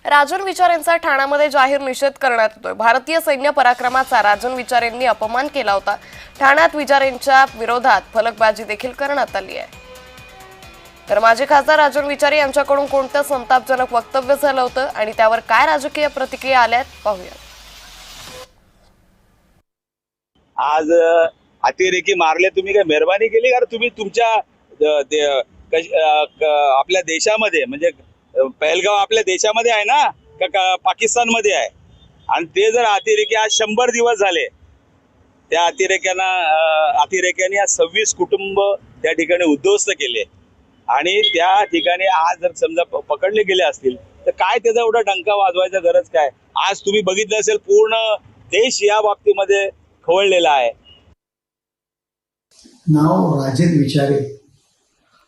राजन विचार यांचा ठाण्यामध्ये जाहीर निषेध करण्यात येतोय। भारतीय सैन्य पराक्रमाचा राजन विचार यांनी अपमान केला होता। ठाण्यात विचार यांच्या विरोधात फलकबाजी देखील करण्यात आली आहे। तर माजी खासदार राजन विचार यांच्याकडून कोणतं संतापजनक वक्तव्य झालं होतं आणि त्यावर काय राजकीय प्रतिक्रिया आल्यात पाहूया। आज अतिरेकी मारले, तुम्ही काय मेहरबानी केली का? तुम्ही तुमच्या आपल्या देशामध्ये म्हणजे पहलगाव आपल्या देशामध्ये आहे ना का पाकिस्तानमध्ये आहे? आणि ते जर अतिरेकी आज 100 दिवस झाले, त्या अतिरेक्यांनी आज 26 कुटुंब त्या ठिकाणी उद्ध्वस्त केले आणि त्या ठिकाणी आज जर समजा पकडले गेले असतील तर काय त्याचा एवढा डंका वाजवायचा गरज काय? आज तुम्ही बघितलं असेल पूर्ण देश या बाबतीमध्ये खवळलेला आहे। नाव राजन विचारे,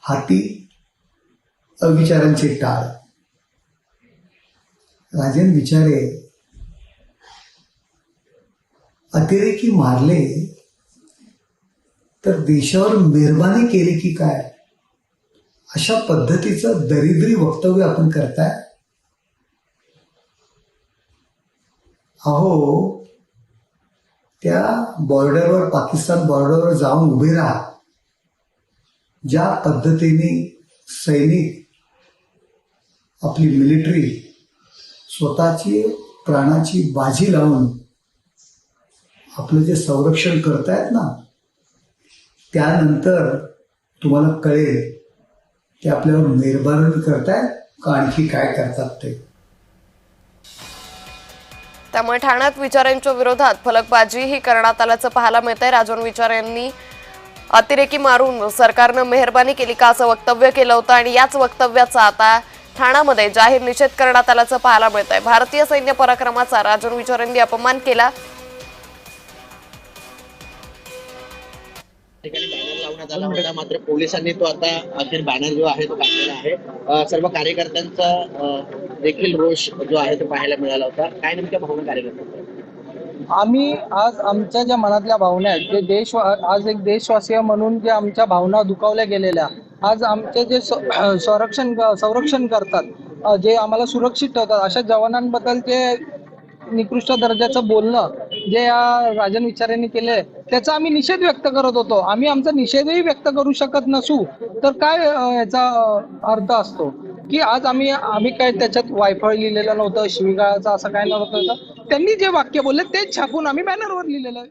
हाती अविचारांचे टाळ। राजन विचारे अतिरेकी मारले तर देशावर मेहरबानी केली की काय, अशा पद्धतीचं दरिद्री वक्तव्य आपण करताय। अहो, त्या बॉर्डरवर, पाकिस्तान बॉर्डरवर जाऊन उभे राहा। ज्या पद्धतीने सैनिक, आपली मिलिटरी स्वतःची प्राणाची बाजी लावून आपलं जे संरक्षण करतायत ना, त्यानंतर तुम्हाला कळेल ते आपल्यावर मेहरबानी करतायत का आणखी काय करतात ते। त्यामुळे ठाण्यात विचार यांच्या विरोधात फलकबाजीही करण्यात आल्याचं पाहायला मिळतंय। राजन विचार यांनी अतिरेकी मारून सरकारनं मेहरबानी केली का असं वक्तव्य केलं होतं आणि याच वक्तव्याचा आता ठाण्यामध्ये जाहीर निषेध करण्यात आल्याचं पाहायला मिळतंय। भारतीय सैन्य पराक्रमाचा राजन विचार यांनी अपमान केला। बॅनर लावण्यात आला होता, मात्र पोलिसांनी तो आता अखेर बॅनर जो आहे तो काढलेला आहे। सर्व कार्यकर्त्यांचा देखील रोष जो आहे तो पाहायला मिळाला होता। काय नेमक्या भावना कार्यकर्त्यांच्या? आम्ही आज आमच्या ज्या मनातल्या भावना आहेत, जे आज एक देशवासीय म्हणून जे आमच्या भावना दुखावल्या गेलेल्या, आज आमचे जे संरक्षण करतात, जे आम्हाला सुरक्षित ठेवतात, अशा जवानांबद्दल जे निकृष्ट दर्जाचं बोलणं जे या राजन विचार यांनी केले, त्याचा आम्ही निषेध व्यक्त करत होतो। आम्ही आमचा निषेधही व्यक्त करू शकत नसू तर काय याचा अर्थ असतो की आज आम्ही काय त्याच्यात वायफळ लिहिलेलं नव्हतं, शिवीगाळाचं असं काय नव्हतं। त्यांनी जे वाक्य बोलले तेच छापून आम्ही बॅनरवर लिहिलेलं आहे।